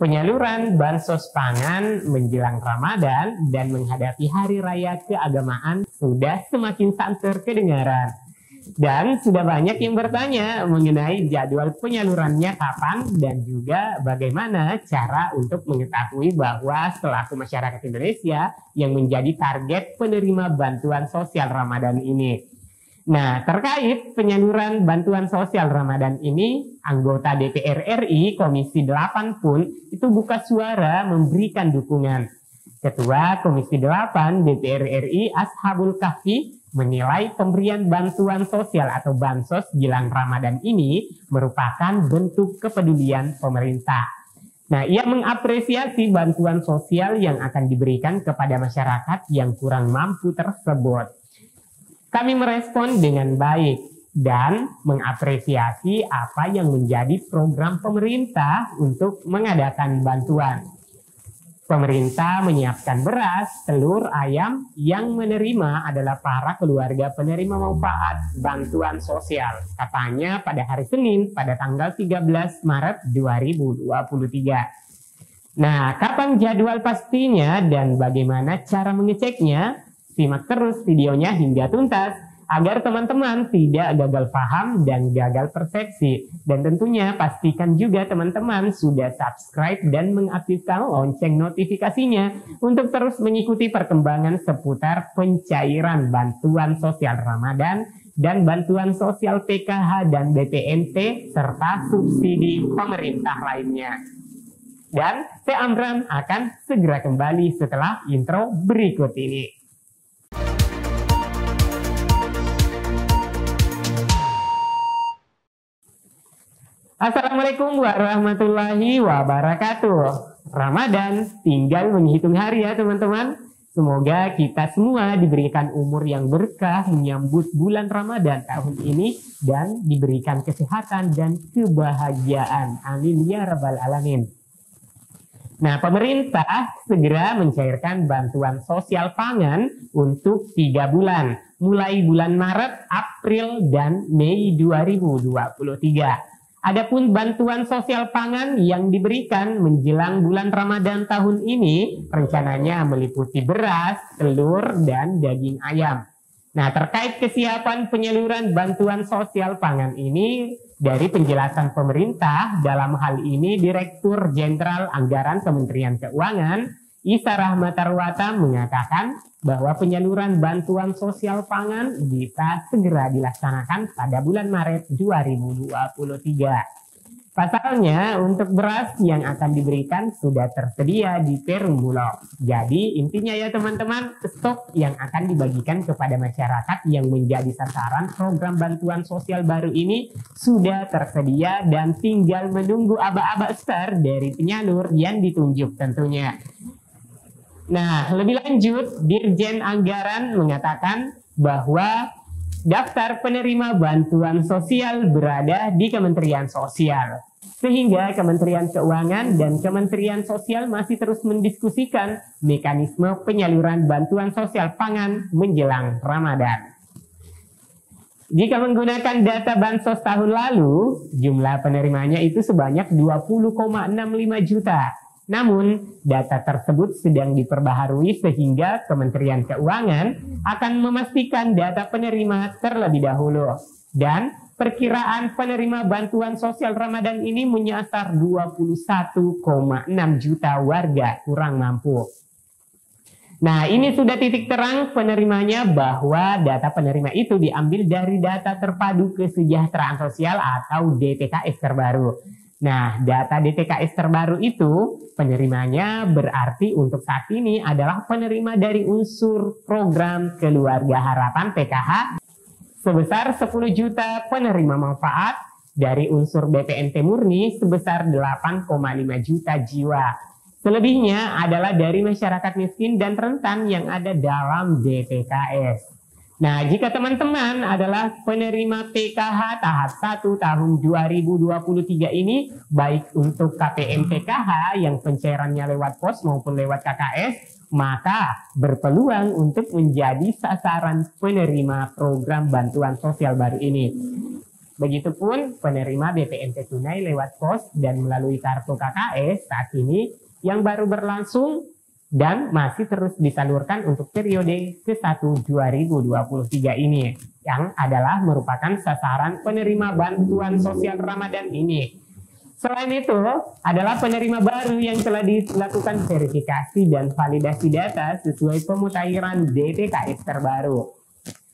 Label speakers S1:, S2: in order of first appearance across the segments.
S1: penyaluran bansos pangan menjelang Ramadan dan menghadapi hari raya keagamaan sudah semakin santer kedengaran. Dan sudah banyak yang bertanya mengenai jadwal penyalurannya kapan dan juga bagaimana cara untuk mengetahui bahwa selaku masyarakat Indonesia yang menjadi target penerima bantuan sosial Ramadan ini. Nah, terkait penyaluran bantuan sosial Ramadan ini, anggota DPR RI Komisi 8 pun itu buka suara memberikan dukungan. Ketua Komisi 8 DPR RI Ashabul Kahfi menilai pemberian bantuan sosial atau bansos jelang Ramadan ini merupakan bentuk kepedulian pemerintah. Nah, ia mengapresiasi bantuan sosial yang akan diberikan kepada masyarakat yang kurang mampu tersebut. Kami merespon dengan baik dan mengapresiasi apa yang menjadi program pemerintah untuk mengadakan bantuan. Pemerintah menyiapkan beras, telur, ayam. Yang menerima adalah para keluarga penerima manfaat bantuan sosial. Katanya pada hari Senin pada tanggal 13 Maret 2023. Nah, kapan jadwal pastinya dan bagaimana cara mengeceknya? Simak terus videonya hingga tuntas agar teman-teman tidak gagal paham dan gagal persepsi. Dan tentunya pastikan juga teman-teman sudah subscribe dan mengaktifkan lonceng notifikasinya untuk terus mengikuti perkembangan seputar pencairan bantuan sosial Ramadan dan bantuan sosial PKH dan BPNT serta subsidi pemerintah lainnya. Dan saya Amran akan segera kembali setelah intro berikut ini. Assalamualaikum warahmatullahi wabarakatuh. Ramadan tinggal menghitung hari ya teman-teman. Semoga kita semua diberikan umur yang berkah menyambut bulan Ramadan tahun ini dan diberikan kesehatan dan kebahagiaan. Amin ya rabbal alamin. Nah, pemerintah segera mencairkan bantuan sosial pangan untuk 3 bulan, mulai bulan Maret, April, dan Mei 2023. Adapun bantuan sosial pangan yang diberikan menjelang bulan Ramadan tahun ini rencananya meliputi beras, telur, dan daging ayam. Nah, terkait kesiapan penyaluran bantuan sosial pangan ini, dari penjelasan pemerintah dalam hal ini Direktur Jenderal Anggaran Kementerian Keuangan Isa Rahmatarwata mengatakan bahwa penyaluran bantuan sosial pangan bisa segera dilaksanakan pada bulan Maret 2023. Pasalnya, untuk beras yang akan diberikan sudah tersedia di Perum Bulog. Jadi, intinya ya teman-teman, stok yang akan dibagikan kepada masyarakat yang menjadi sasaran program bantuan sosial baru ini sudah tersedia dan tinggal menunggu aba-aba star dari penyalur yang ditunjuk tentunya. Nah, lebih lanjut, Dirjen Anggaran mengatakan bahwa daftar penerima bantuan sosial berada di Kementerian Sosial. Sehingga Kementerian Keuangan dan Kementerian Sosial masih terus mendiskusikan mekanisme penyaluran bantuan sosial pangan menjelang Ramadan. Jika menggunakan data bansos tahun lalu, jumlah penerimanya itu sebanyak 20,65 juta. Namun, data tersebut sedang diperbaharui sehingga Kementerian Keuangan akan memastikan data penerima terlebih dahulu. Dan perkiraan penerima bantuan sosial Ramadan ini menyasar 21,6 juta warga kurang mampu. Nah, ini sudah titik terang penerimanya bahwa data penerima itu diambil dari data terpadu kesejahteraan sosial atau DTKS terbaru. Nah, data DTKS terbaru itu penerimanya berarti untuk saat ini adalah penerima dari unsur program Keluarga Harapan PKH sebesar 10 juta penerima manfaat, dari unsur BPNT murni sebesar 8,5 juta jiwa. Selebihnya adalah dari masyarakat miskin dan rentan yang ada dalam DTKS. Nah, jika teman-teman adalah penerima PKH tahap 1 tahun 2023 ini, baik untuk KPM PKH yang pencairannya lewat pos maupun lewat KKS, maka berpeluang untuk menjadi sasaran penerima program bantuan sosial baru ini. Begitupun penerima BPNT tunai lewat pos dan melalui kartu KKS saat ini yang baru berlangsung dan masih terus disalurkan untuk periode ke-1 2023 ini, yang adalah merupakan sasaran penerima bantuan sosial Ramadan ini. Selain itu, adalah penerima baru yang telah dilakukan verifikasi dan validasi data sesuai pemutahiran DTKS terbaru.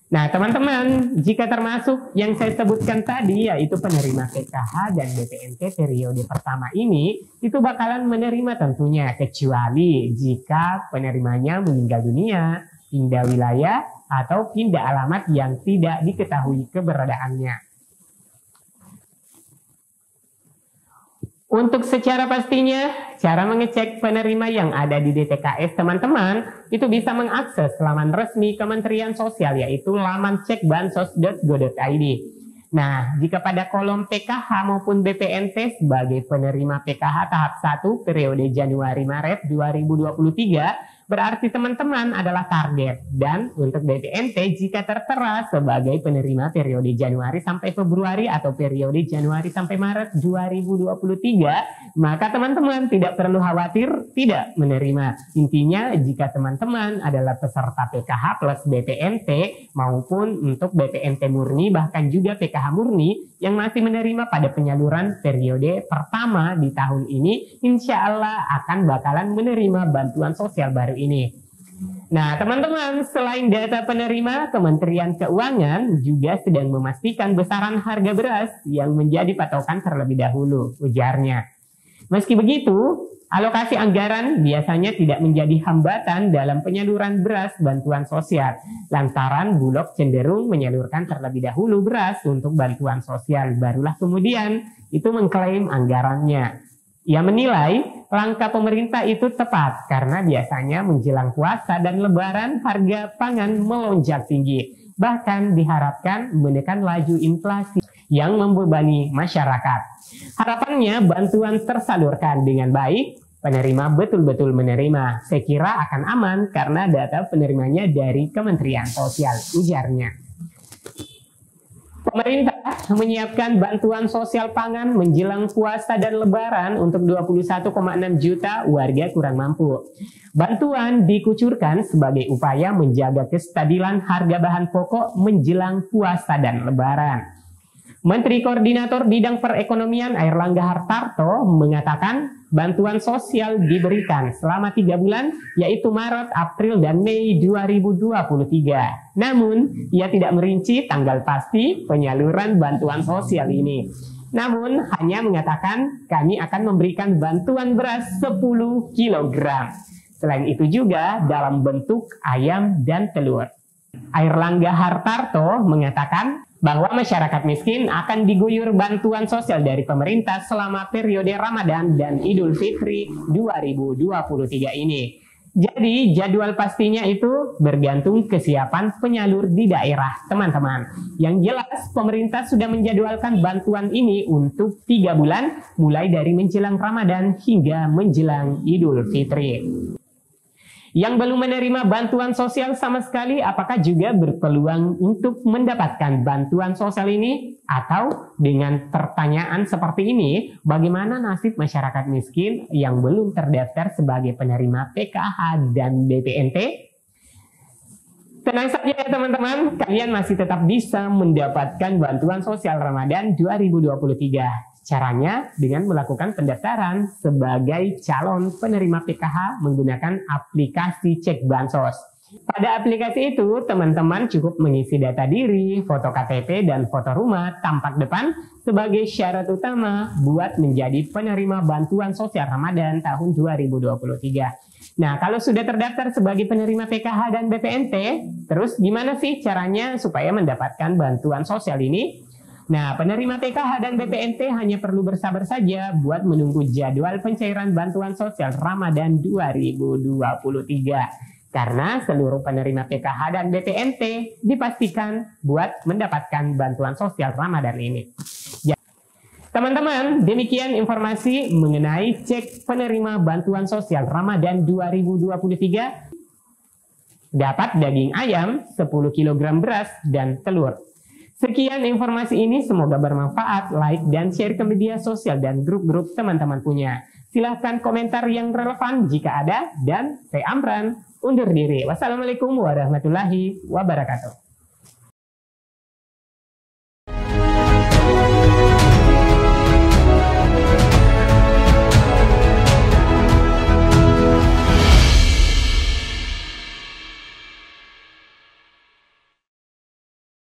S1: Nah, teman-teman, jika termasuk yang saya sebutkan tadi, yaitu penerima PKH dan BPNT periode pertama ini, itu bakalan menerima tentunya, kecuali jika penerimanya meninggal dunia, pindah wilayah, atau pindah alamat yang tidak diketahui keberadaannya. Untuk secara pastinya, cara mengecek penerima yang ada di DTKS teman-teman itu bisa mengakses laman resmi Kementerian Sosial, yaitu laman cekbansos.go.id. Nah, jika pada kolom PKH maupun BPNT sebagai penerima PKH tahap 1 periode Januari-Maret 2023, berarti teman-teman adalah target. Dan untuk BPNT jika tertera sebagai penerima periode Januari sampai Februari atau periode Januari sampai Maret 2023, maka teman-teman tidak perlu khawatir tidak menerima. Intinya jika teman-teman adalah peserta PKH plus BPNT maupun untuk BPNT murni bahkan juga PKH murni yang masih menerima pada penyaluran periode pertama di tahun ini, insya Allah akan bakalan menerima bantuan sosial baru ini. Nah, teman-teman, selain data penerima, Kementerian Keuangan juga sedang memastikan besaran harga beras yang menjadi patokan terlebih dahulu, ujarnya. Meski begitu, alokasi anggaran biasanya tidak menjadi hambatan dalam penyaluran beras bantuan sosial, lantaran Bulog cenderung menyalurkan terlebih dahulu beras untuk bantuan sosial, barulah kemudian itu mengklaim anggarannya. Ia menilai langkah pemerintah itu tepat karena biasanya menjelang puasa dan lebaran harga pangan melonjak tinggi. Bahkan diharapkan menekan laju inflasi yang membebani masyarakat. Harapannya bantuan tersalurkan dengan baik, penerima betul-betul menerima. Saya kira akan aman karena data penerimanya dari Kementerian Sosial, ujarnya. Pemerintah menyiapkan bantuan sosial pangan menjelang puasa dan lebaran untuk 21,6 juta warga kurang mampu. Bantuan dikucurkan sebagai upaya menjaga kestabilan harga bahan pokok menjelang puasa dan lebaran. Menteri Koordinator Bidang Perekonomian Airlangga Hartarto mengatakan bantuan sosial diberikan selama 3 bulan, yaitu Maret, April, dan Mei 2023. Namun, ia tidak merinci tanggal pasti penyaluran bantuan sosial ini. Namun, hanya mengatakan kami akan memberikan bantuan beras 10 kg. Selain itu juga dalam bentuk ayam dan telur. Airlangga Hartarto mengatakan bahwa masyarakat miskin akan diguyur bantuan sosial dari pemerintah selama periode Ramadan dan Idul Fitri 2023 ini. Jadi jadwal pastinya itu bergantung kesiapan penyalur di daerah, teman-teman. Yang jelas pemerintah sudah menjadwalkan bantuan ini untuk 3 bulan, mulai dari menjelang Ramadan hingga menjelang Idul Fitri. Yang belum menerima bantuan sosial sama sekali, apakah juga berpeluang untuk mendapatkan bantuan sosial ini? Atau dengan pertanyaan seperti ini, bagaimana nasib masyarakat miskin yang belum terdaftar sebagai penerima PKH dan BPNT? Tenang saja ya teman-teman, kalian masih tetap bisa mendapatkan bantuan sosial Ramadan 2023. Caranya dengan melakukan pendaftaran sebagai calon penerima PKH menggunakan aplikasi Cek Bansos. Pada aplikasi itu, teman-teman cukup mengisi data diri, foto KTP, dan foto rumah tampak depan sebagai syarat utama buat menjadi penerima bantuan sosial Ramadan tahun 2023. Nah, kalau sudah terdaftar sebagai penerima PKH dan BPNT, terus gimana sih caranya supaya mendapatkan bantuan sosial ini? Nah, penerima PKH dan BPNT hanya perlu bersabar saja buat menunggu jadwal pencairan bantuan sosial Ramadan 2023. Karena seluruh penerima PKH dan BPNT dipastikan buat mendapatkan bantuan sosial Ramadan ini. Teman-teman, demikian informasi mengenai cek penerima bantuan sosial Ramadan 2023. Dapat daging ayam, 10 kg beras, dan telur. Sekian informasi ini, semoga bermanfaat. Like dan share ke media sosial dan grup-grup teman-teman punya. Silahkan komentar yang relevan jika ada. Dan saya Amran, undur diri. Wassalamualaikum warahmatullahi wabarakatuh.